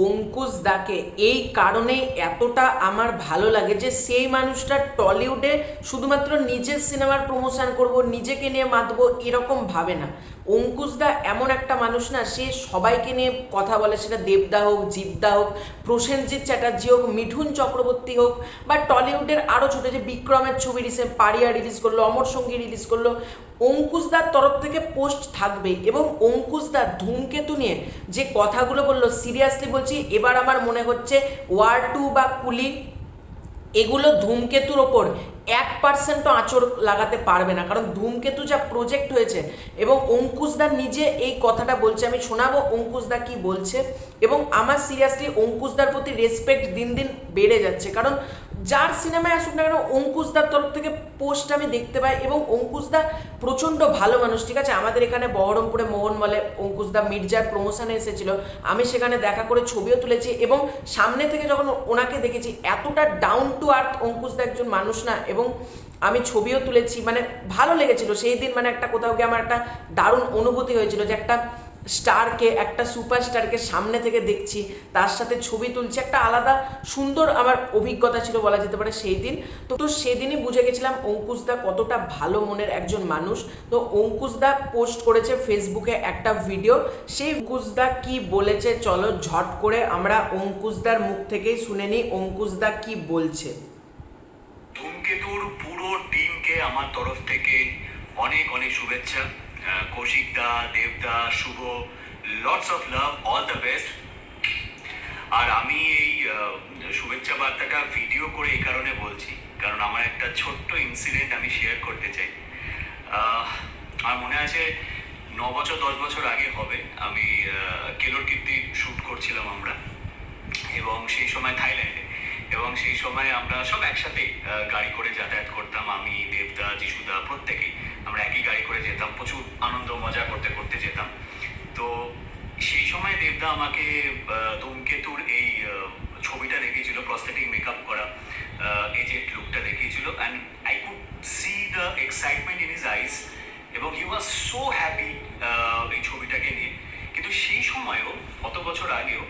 অঙ্কুশ দাকে এই কারণে এতটা আমার ভালো লাগে যে সেই মানুষটা টলিউডে শুধুমাত্র নিজের সিনেমার প্রমোশন করব, নিজেকে নিয়ে মাতবো এরকম ভাবে না। অঙ্কুশ দা এমন একটা মানুষ না, সে সবাইকে নিয়ে কথা বলে, সেটা দেবদা হোক, জিদ্দা হোক, প্রসেনজিৎ চ্যাটার্জি হোক, মিঠুন চক্রবর্তী হোক, বা টলিউডের আরও ছোটো যে বিক্রমের ছবি রিসেন্ট পারিয়া রিলিজ করলো, অমর সঙ্গী রিলিজ করলো, অঙ্কুশ দার তরফ থেকে পোস্ট থাকবে। এবং অঙ্কুশ দা ধূমকেতু নিয়ে যে কথাগুলো বললো, সিরিয়াসলি বলছি, এবার আমার মনে হচ্ছে ওয়ার 2 বা কুলি এগুলো ধূমকেতুর ওপর 1% আঁচড় লাগাতে পারবে না। কারণ ধূমকেতু যা প্রজেক্ট হয়েছে, এবং অঙ্কুশ দা নিজে এই কথাটা বলছে, আমি শোনাবো অঙ্কুশ দা কি বলছে। এবং আমার সিরিয়াসলি অঙ্কুশ দার প্রতি রেসপেক্ট দিন দিন বেড়ে যাচ্ছে, কারণ যার সিনেমায় আসুক না কেন অঙ্কুশ দার তরফ থেকে পোস্ট আমি দেখতে পাই। এবং অঙ্কুশ দা প্রচণ্ড ভালো মানুষ, ঠিক আছে। আমাদের এখানে বহরমপুরে মোহনমলে অঙ্কুশ দা মির্জার প্রমোশনে এসেছিল, আমি সেখানে দেখা করে ছবিও তুলেছি, এবং সামনে থেকে যখন ওনাকে দেখেছি, এতটা ডাউন টু আর্থ অঙ্কুশ দা একজন মানুষ না, এবং আমি ছবিও তুলেছি, মানে ভালো লেগেছিল সেই দিন। মানে একটা কোথাও গিয়ে আমার একটা দারুণ অনুভূতি হয়েছিল যে একটা স্টারকে, একটা সুপারস্টারকে সামনে থেকে দেখছি, তার সাথে ছবি তুলছি, একটা আলাদা সুন্দর আমার অভিজ্ঞতা ছিল বলা যেতে পারে সেই দিন। তো সেদিনই বুঝে গেছিলাম অঙ্কুশ দা কতটা ভালো মনের একজন মানুষ। তো অঙ্কুশ দা পোস্ট করেছে ফেসবুকে একটা ভিডিও, সেই অঙ্কুশ দা কি বলেছে চলো ঝট করে আমরা অঙ্কুশ দার মুখ থেকেই শুনে নিই অঙ্কুশ দা কি বলছে। ধূমকেতুর পুরো টিমকে আমার তরফ থেকে অনেক অনেক শুভেচ্ছা। কৌশিক দা, দেবদা, Shubho, lots of love, all the best. আর আমি এই শুভেচ্ছা বার্তাটা ভিডিও করে এই কারণে বলছি, কারণ আমার একটা ছোট্ট ইনসিডেন্ট আমি শেয়ার করতে চাই। আমার মনে আছে 9 বছর 10 বছর আগে হবে, আমি কেলোর কীর্তি শ্যুট করছিলাম আমরা, এবং সেই সময় থাইল্যান্ডে। এবং সেই সময় আমরা সব একসাথে গাড়ি করে যাতায়াত করতাম, আমি, দেবদা, যিশুদা, প্রত্যেকেই আমরা একই গাড়ি করে যেতাম, প্রচুর আনন্দ মজা করতে করতে যেতাম। তো সেই সময় দেবদা আমাকে ধূমকেতুর এই ছবিটা দেখিয়েছিল, প্রস্থেটিক মেকআপ করা এজেড লুকটা দেখিয়েছিল, and I could see the excitement in his eyes, এবং হি ওয়াজ সো হ্যাপি এই ছবিটাকে নিয়ে। কিন্তু সেই সময়ও, অত বছর আগেও,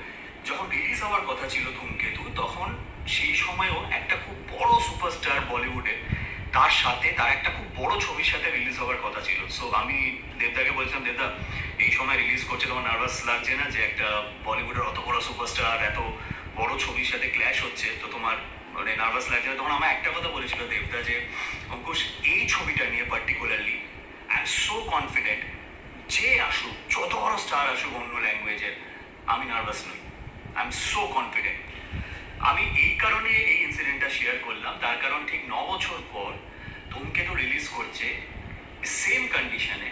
যখন রিলিজ হওয়ার কথা ছিল ধূমকেতু, তখন সেই সময়ও একটা খুব বড় সুপারস্টার বলিউডে, তার সাথে তার একটা খুব বড় ছবির সাথে রিলিজ হওয়ার কথা ছিল। সো আমি দেবদাকে বলছিলাম, দেবদা এই সময় রিলিজ করছে, তোমার নার্ভাস লাগছে না যে একটা বলিউডের অত বড় সুপারস্টার এত বড় ছবির সাথে ক্ল্যাশ হচ্ছে, তো তোমার মানে নার্ভাস লাগছে না? তখন আমার একটা কথা বলেছিল দেবদা যে অঙ্কুশ, এই ছবিটা নিয়ে particularly I am so confident, যে আসুক, যত বড় স্টার আসুক অন্য ল্যাঙ্গুয়েজের, আমি নার্ভাস নই, আই এম সো কনফিডেন্ট। আমি এই কারণে এই ইনসিডেন্টটা শেয়ার করলাম, তার কারণ ঠিক 9 বছর পর ধূমকেতু রিলিজ করছে সেম কন্ডিশনে,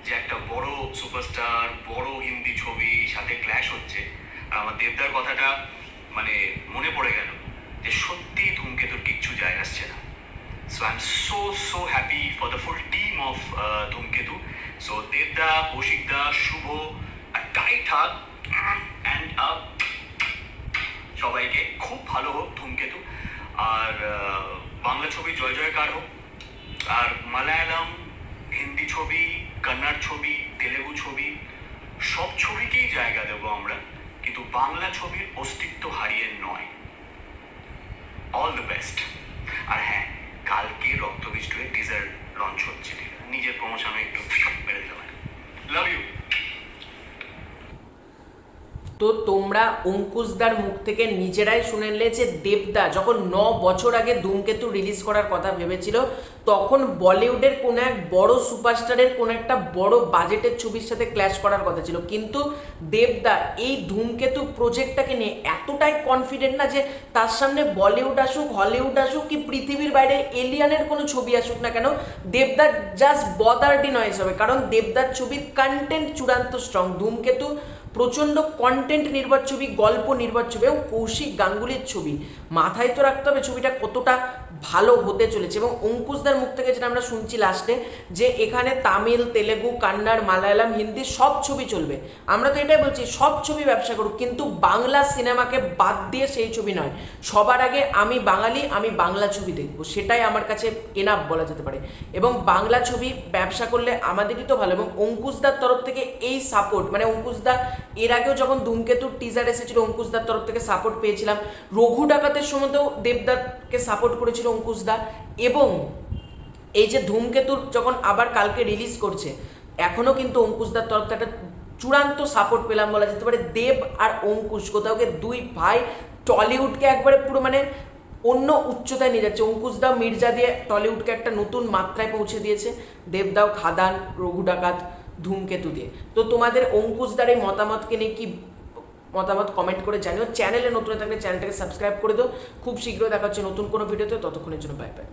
যে একটা বড় সুপারস্টার, বড় হিন্দি ছবি সাথে ক্ল্যাশ হচ্ছে। আর আমার দেবদার কথাটা মানে মনে পড়ে গেল যে সত্যি ধূমকেতুর কিচ্ছু যায় আসছে না। So I am so happy for the full team of ধূমকেতু। সো দেবদা, কৌশিকদা, শুভ, টাইট হাগ অ্যান্ড সবাইকে খুব ভালো হোক ধূমকেতু। আর বাংলা ছবি জয় জয়কার হোক। আর মালায়ালাম, হিন্দি ছবি, কন্নড় ছবি, তেলেগু ছবি, সব ছবিকেই জায়গা দেবো আমরা, কিন্তু বাংলা ছবির অস্তিত্ব হারিয়ে নয়। All the best. আর হ্যাঁ, কালকে রক্তবীজ-2 টিজার লঞ্চ হচ্ছে, ঠিক আছে? নিজের প্রমোশনে একটু মেরে দিলাম। Love you. তো তোমরা অঙ্কুশদার মুখ থেকে নিজেরাই শুনে নিলে যে দেবদা যখন 9 বছর আগে ধূমকেতু রিলিজ করার কথা ভেবেছিল, তখন বলিউডের কোনো এক বড় সুপারস্টারের কোনো একটা বড় বাজেটের ছবির সাথে ক্ল্যাশ করার কথা ছিল, কিন্তু দেবদা এই ধূমকেতু প্রজেক্টটাকে নিয়ে এতটাই কনফিডেন্ট না যে তার সামনে বলিউড আসুক, হলিউড আসুক, কি পৃথিবীর বাইরে এলিয়ানের কোনো ছবি আসুক না কেন, দেবদা জাস্ট বদারডি নয় হবে, কারণ দেবদার ছবির কন্টেন্ট চূড়ান্ত স্ট্রং। ধূমকেতু প্রচণ্ড কন্টেন্ট নির্ভর ছবি, গল্প নির্ভর ছবি, এবং কৌশিক গাঙ্গুলির ছবি, মাথায় তো রাখতে হবে ছবিটা কতটা ভালো হতে চলেছে। এবং অঙ্কুশদার মুখ থেকে যেটা আমরা শুনছি লাস্টে, যে এখানে তামিল, তেলেগু, কান্নাড়, মালায়ালাম, হিন্দি সব ছবি চলবে। আমরা তো এটাই বলছি সব ছবি ব্যবসা করুক, কিন্তু বাংলা সিনেমাকে বাদ দিয়ে সেই ছবি নয়। সবার আগে আমি বাঙালি, আমি বাংলা ছবি দেখবো, সেটাই আমার কাছে এনাফ বলা যেতে পারে। এবং বাংলা ছবি ব্যবসা করলে আমাদেরই তো ভালো। এবং অঙ্কুশদার তরফ থেকে এই সাপোর্ট, মানে অঙ্কুশদা এর আগেও যখন ধূমকেতুর টিজার এসেছিল অঙ্কুশদার তরফ থেকে সাপোর্ট পেয়েছিলাম, রঘু ডাকাতের সময়তেও দেবদাকে সাপোর্ট করেছিল অঙ্কুশদা। এবং এই যে ধূমকেতুর যখন আবার কালকে রিলিজ করছে, এখনও কিন্তু অঙ্কুশদার তরফ থেকে একটা চূড়ান্ত সাপোর্ট পেলাম বলা যেতে পারে। দেব আর অঙ্কুশ কোথাও গিয়ে দুই ভাই টলিউডকে একবারে পুরো মানে অন্য উচ্চতায় নিয়ে যাচ্ছে। অঙ্কুশদাও মির্জা দিয়ে টলিউডকে একটা নতুন মাত্রায় পৌঁছে দিয়েছে, দেবদাও খাদান, রঘু ডাকাত, ধূমকেতু দিয়ে। তো তোমাদের অঙ্কুশদার এই মতামতকে নিয়ে কি মতামত কমেন্ট করে জানিও। চ্যানেলে নতুন থাকলে চ্যানেলটাকে সাবস্ক্রাইব করে দাও। খুব শীঘ্রই দেখা হচ্ছে নতুন কোনো ভিডিওতে, ততক্ষণের জন্য বাই বাই।